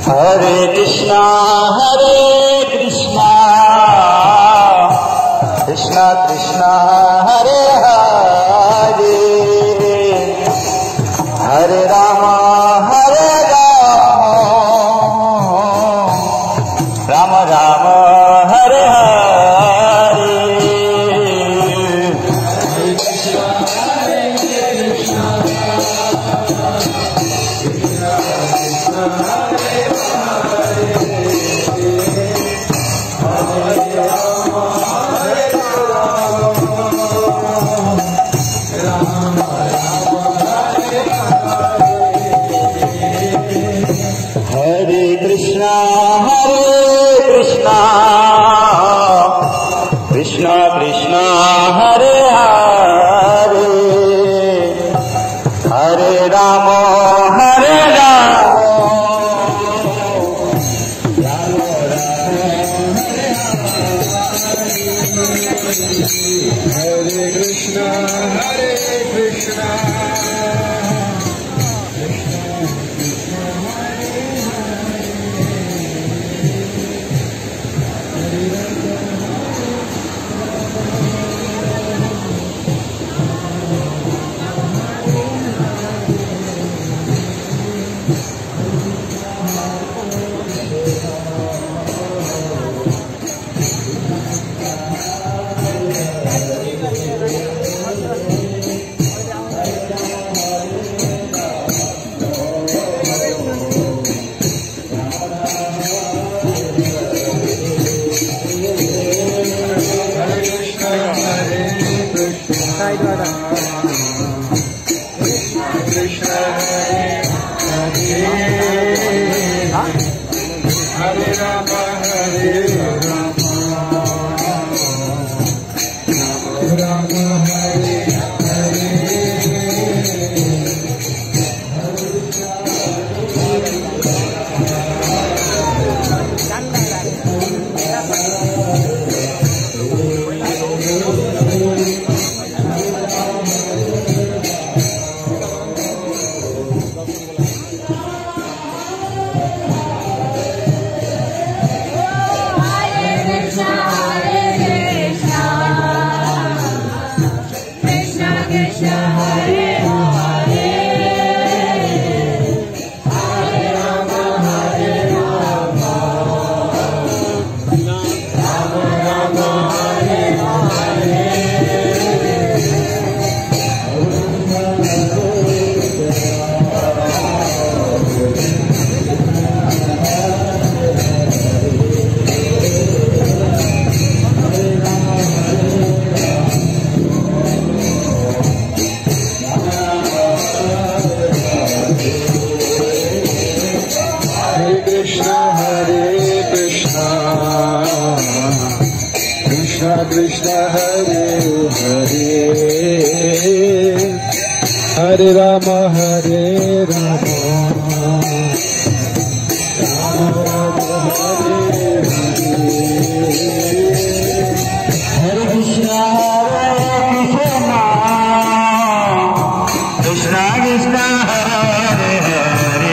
Hare Krishna, Krishna Krishna, Hare Hare, Hare Rama, Rama Rama, Hare Hare. Krishna Krishna, Hare Hare, Hare Rama, Hare Rama, Rama Rama, Hare Krishna, Hare Krishna. Krishna Hare Hare, Hare Rama Hare Rama, Rama Rama Hare Hare, Hare Krishna Krishna Krishna Hare Hare,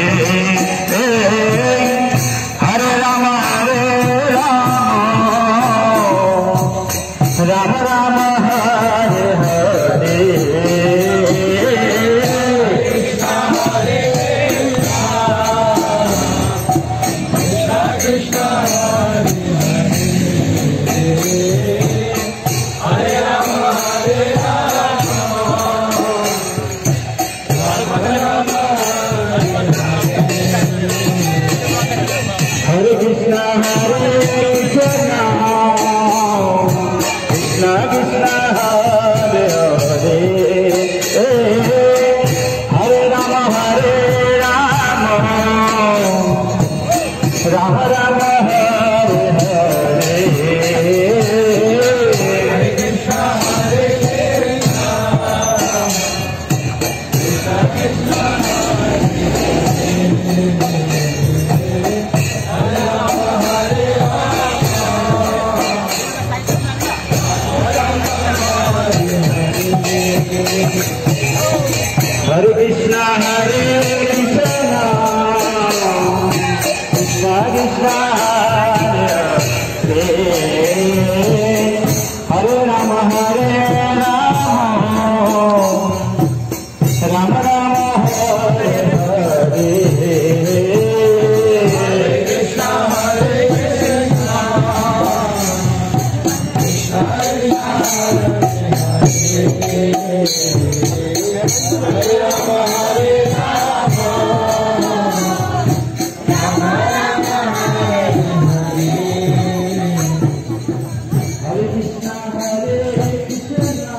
Hare Rama Hare Rama, Rama Rama Hare Hare. Hare Krishna, Hare Krishna, Krishna Krishna, Hare Hare Rama, Hare Rama, Rama Rama, Hare Hare. Hare Krishna, Hare Krishna, Krishna Krishna, Hare Hare Rama, Hare Rama, Rama Rama, Hare Hare. Hare Krishna, Hare Krishna,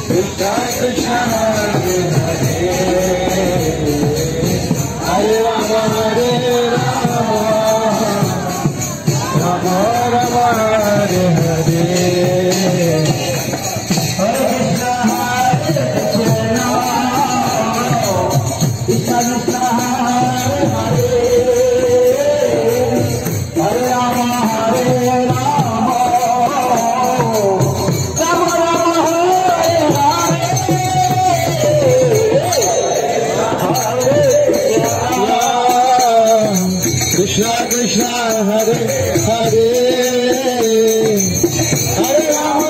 Krishna Krishna, Hare Hare, Hare Rama, Hare Rama, Rama Rama, Hare Hare. Krishna Krishna Hare Hare Hare Rama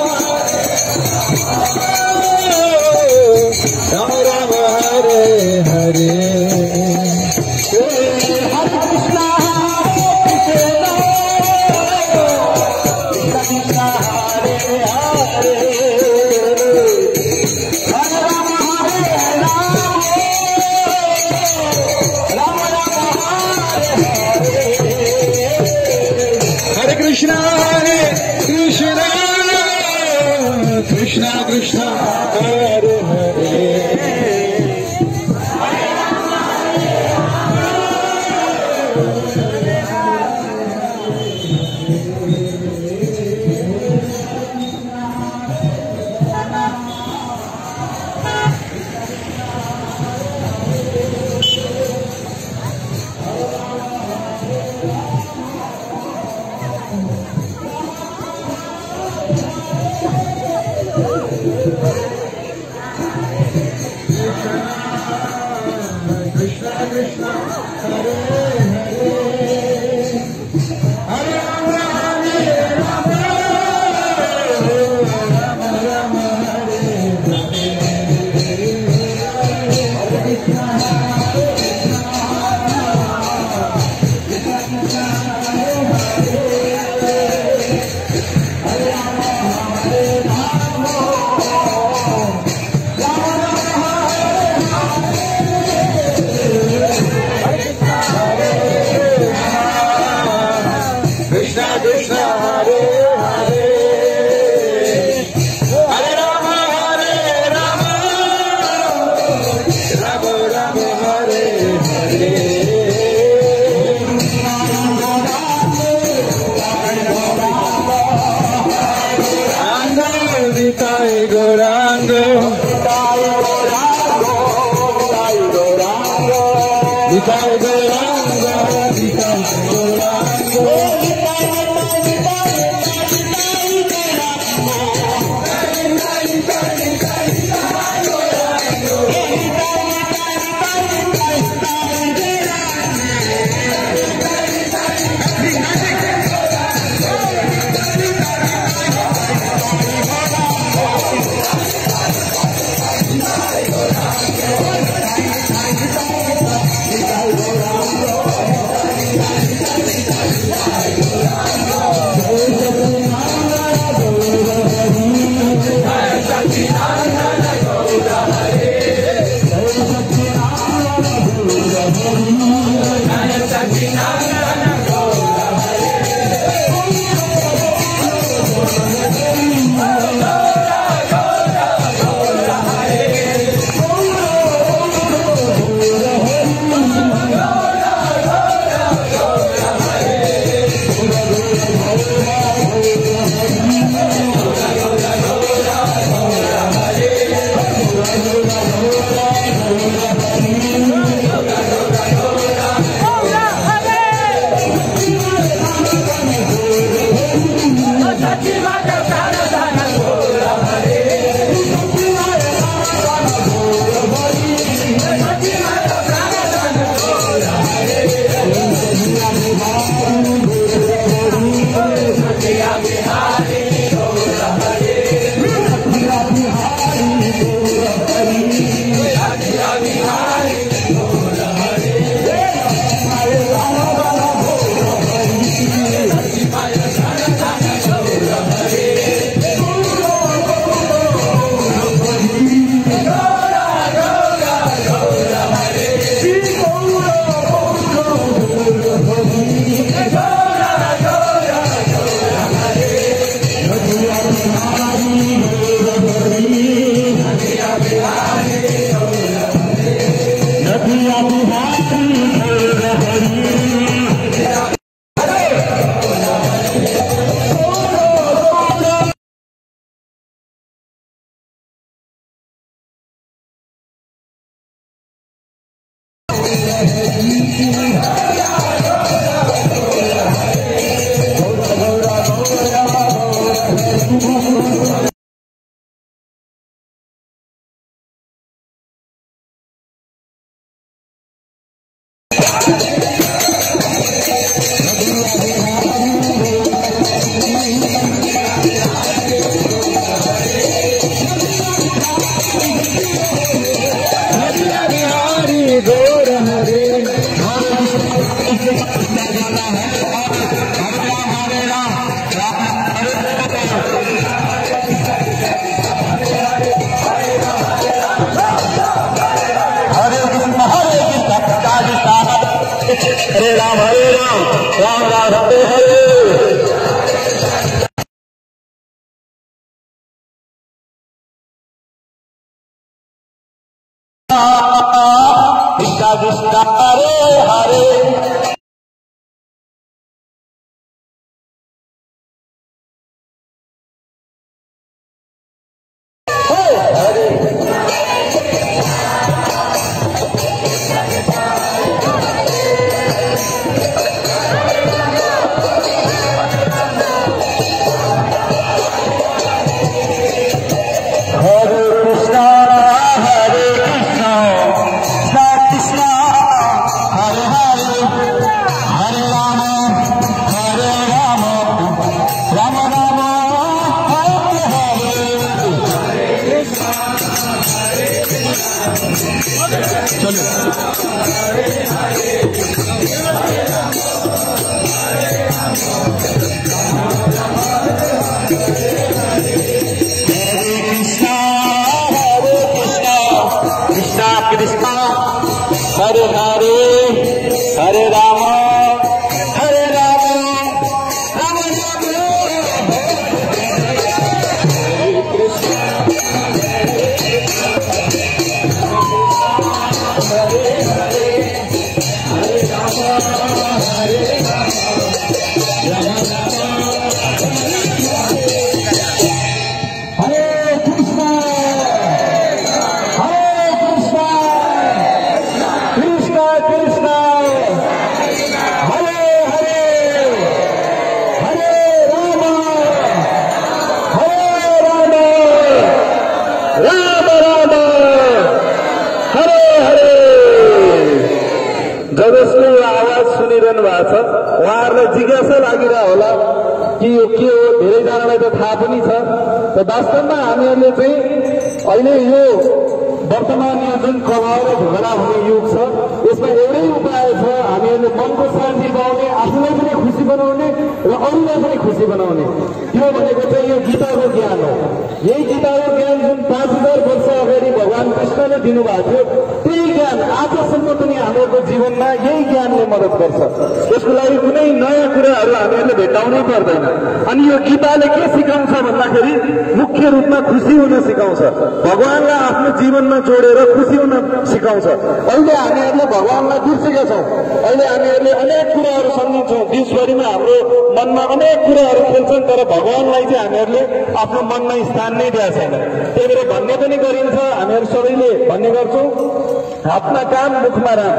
Rama Rama Hare Hare Hare Krishna Krishna Krishna Hare Hare Hare Rama Hare Rama Rama Rama Hare Hare Krishna Hare Krishna Krishna Krishna Hare Hare Krishna Krishna Hare Hare Hare Rama Hare Rama Krishna Krishna Hare Hare Hare Rama Rama Rama Hare Hare Nitai Gauranga Nitai Hare Ram, Ram Ram, Hare Hare. Krishna Krishna, Hare Hare. Hare Hare, Hare Rama, जसको यो आवाज सुनिरहनु भएको छ उहाँहरूलाई जिज्ञासा लागिरह होला कि यो के हो। धेरैजनालाई त थाहा पनि छ। र वास्तवमा हामीहरूले चाहिँ अहिले यो वर्तमान यो जुन प्रभाव र झगडा हुने युग छ यसमा एउटै उपाय छ। हामीहरूले मनको शान्ति पाउने, आफूलाई पनि खुसी बनाउने र अरूलाई पनि खुसी बनाउने। त्यो भनेको चाहिँ यो गीताको ज्ञान हो। यही गीताको ज्ञान जुन 5000 वर्ष अगाडि भगवान कृष्णले दिनुभएको थियो त्यही ज्ञान आजसम्म पनि हाम्रो जीवनमा यही ज्ञानले मद्दत गर्छ। यसको लागि कुनै नयाँ कुराहरू हामीहरूले भेट्टाउनै पर्दैन। अनि यो गीताले के सिकाउँछ भन्दाखेरि मुख्य रूपमा खुसी हुन सिकाउँछ। भगवानलाई आफ्नो जीवनमा जोडेर खुसी हुन सिकाउँछ। अहिले हामीहरूले भगवानलाई बिर्सेका छौँ। अहिले हामीहरूले अनेक कुराहरू सम्झिन्छौँ। देशभरिमा हाम्रो मनमा अनेक कुराहरू खेल्छन् तर भगवानलाई चाहिँ हामीहरूले आफ्नो मनमा स्थान नै दिएको छैन। त्यही भएर भन्ने पनि गरिन्छ, हामीहरू सबैले भन्ने गर्छौँ हातमा काम मुखमा राम।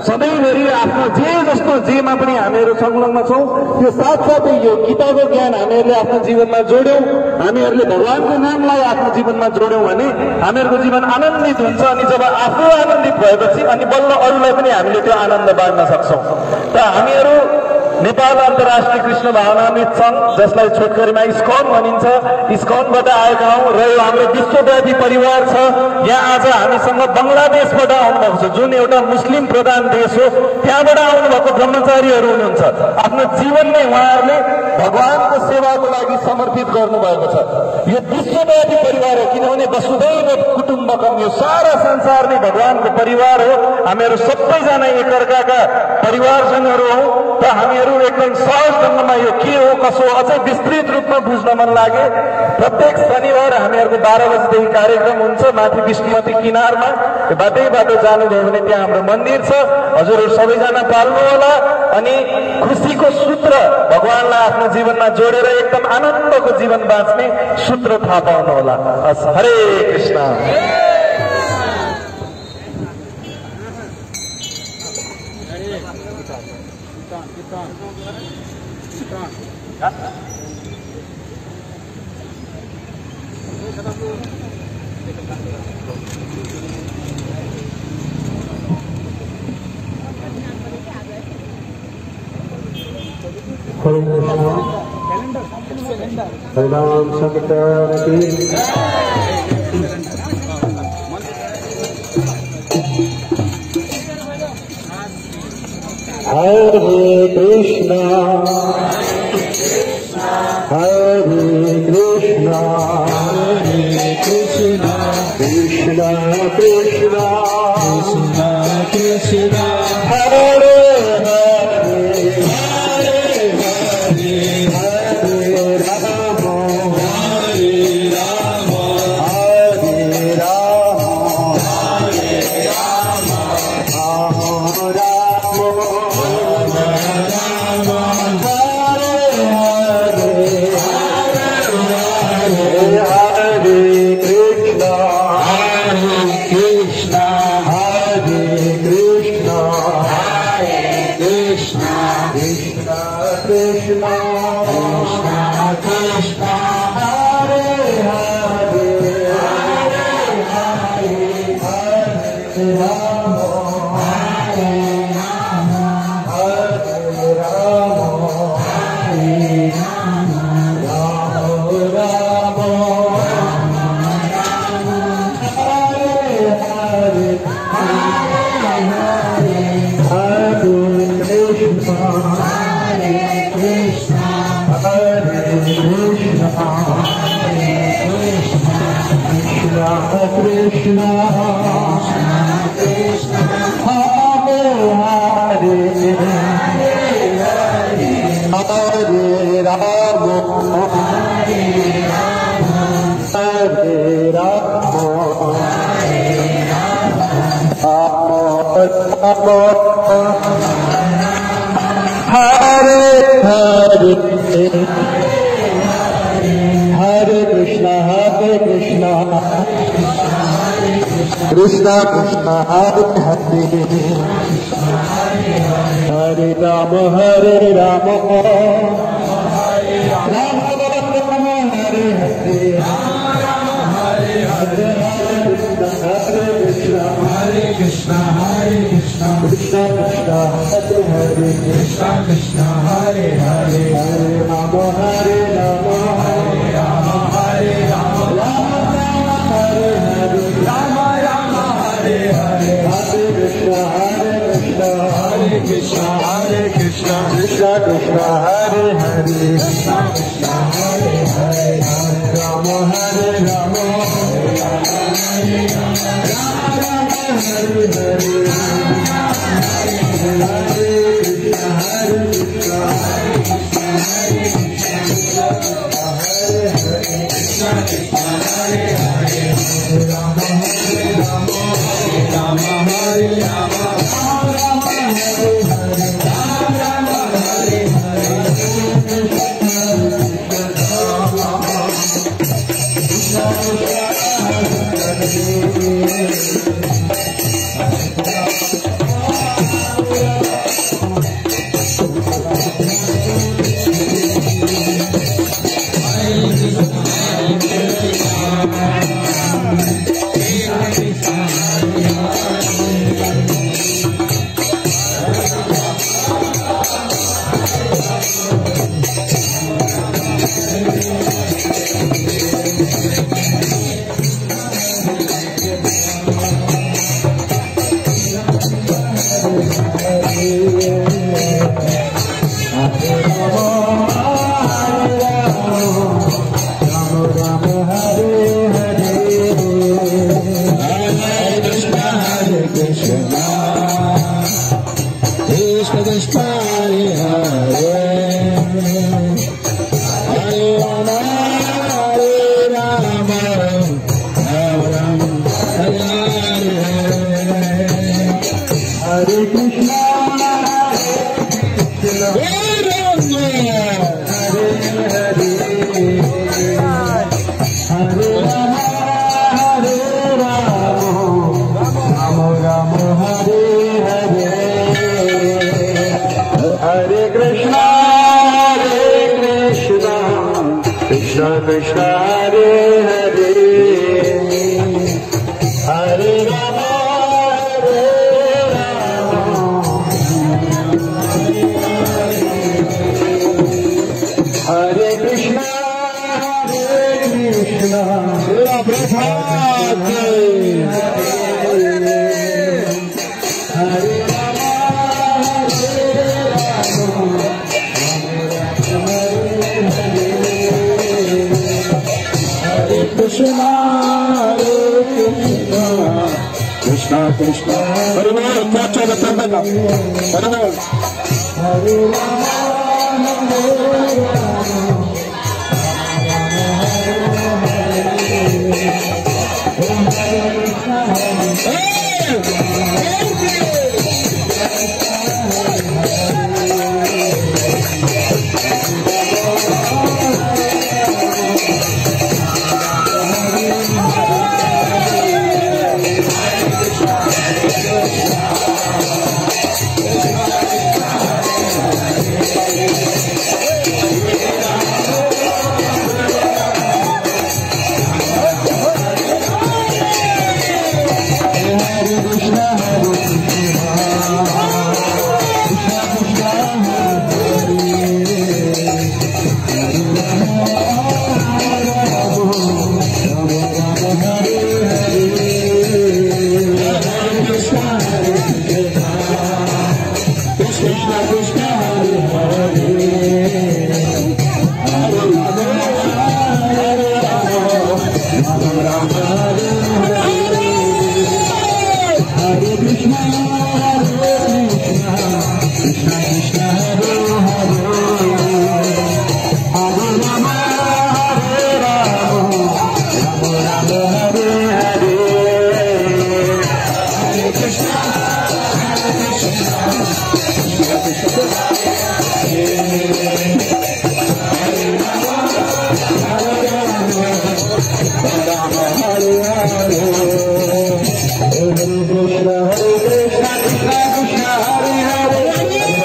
सधैँभरि आफ्नो जे जस्तो जेमा पनि हामीहरू संलग्न छौँ त्यो साथसाथै यो गीताको ज्ञान हामीहरूले आफ्नो जीवनमा जोड्यौँ, हामीहरूले भगवानको नामलाई आफ्नो जीवनमा जोड्यौँ भने हामीहरूको जीवन आनन्दित हुन्छ। अनि जब आफू आनन्दित भएपछि अनि बल्ल अरूलाई पनि हामीले त्यो आनन्द बाँड्न सक्छौँ। त हामीहरू नेपाल अन्तर्राष्ट्रिय कृष्ण भावनामृत सङ्घ जसलाई छोटकरीमा इस्कन भनिन्छ, इस्कनबाट आएका हौँ र यो हाम्रो विश्वव्यापी परिवार छ। यहाँ आज हामीसँग बङ्गलादेशबाट आउनुभएको छ जुन एउटा मुस्लिम प्रधान देश हो। त्यहाँबाट आउनुभएको ब्रह्मचारीहरू हुनुहुन्छ। आफ्नो जीवन नै उहाँहरूले भगवानको सेवाको लागि समर्पित गर्नुभएको छ। यो विश्वव्यापी परिवार हो किनभने वसुधैव कुटुम्बकम, यो सारा संसार नै भगवानको परिवार हो। हामीहरू सबैजना एकअर्काका परिवारजनहरू हौँ। त हामीहरू एकदम सहज ढङ्गमा यो के हो कसो अझै विस्तृत रूपमा बुझ्न मन लागे प्रत्येक शनिबार हामीहरूको 12 बजेदेखि कार्यक्रम हुन्छ माथि विष्णुमती किनारमा। यो बाटो जानुभयो भने त्यहाँ हाम्रो मन्दिर छ। हजुरहरू सबैजना पाल्नु होला अनि खुसीको सूत्र भगवानलाई आफ्नो जीवनमा जोडेर एकदम आनन्दको जीवन बाँच्ने सूत्र थाहा पाउनु होला। हरे कृष्ण। हरिनाम संकीर्तन की हरे कृष्णा हरे कृष्णा कृष्णा कृष्णा कृष्णा कृष्णा कृष्णा हरे Krishna Krishna Hare Hare Hare Ram Ram Ram Krishna Hare Krishna Krishna Krishna Hare Hare Krishna Krishna Hare Hare Hare Rama Hare Rama Hare Rama Hare Rama Rama Rama Hare Hare Rama Rama Hare Hare Hare Krishna Hare Krishna Hare Krishna Hare Krishna Krishna Krishna Hare Hare Krishna Krishna Hare Hare Hare Rama Hare Rama Hare Rama Hare Rama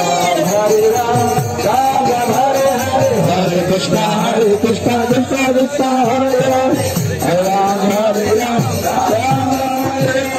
Hare Hare Krishna Hare Krishna Krishna Krishna Hare Ram Hare Ram Hare Ram Ram Hare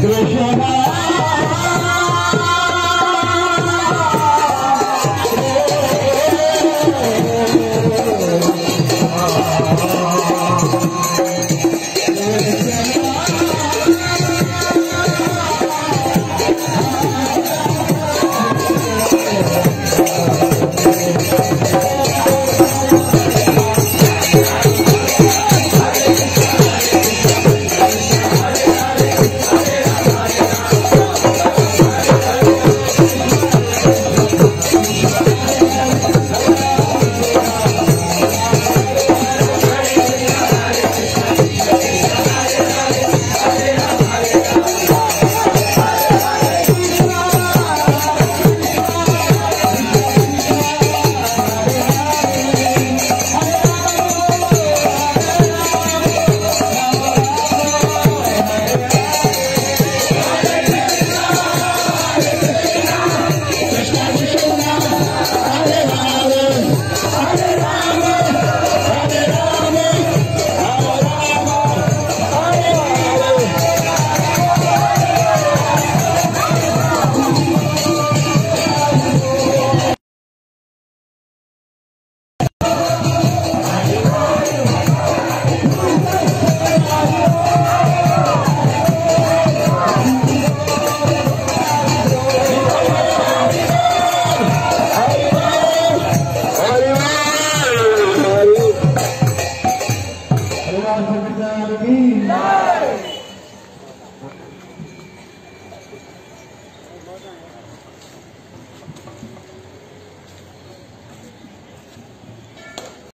Krishna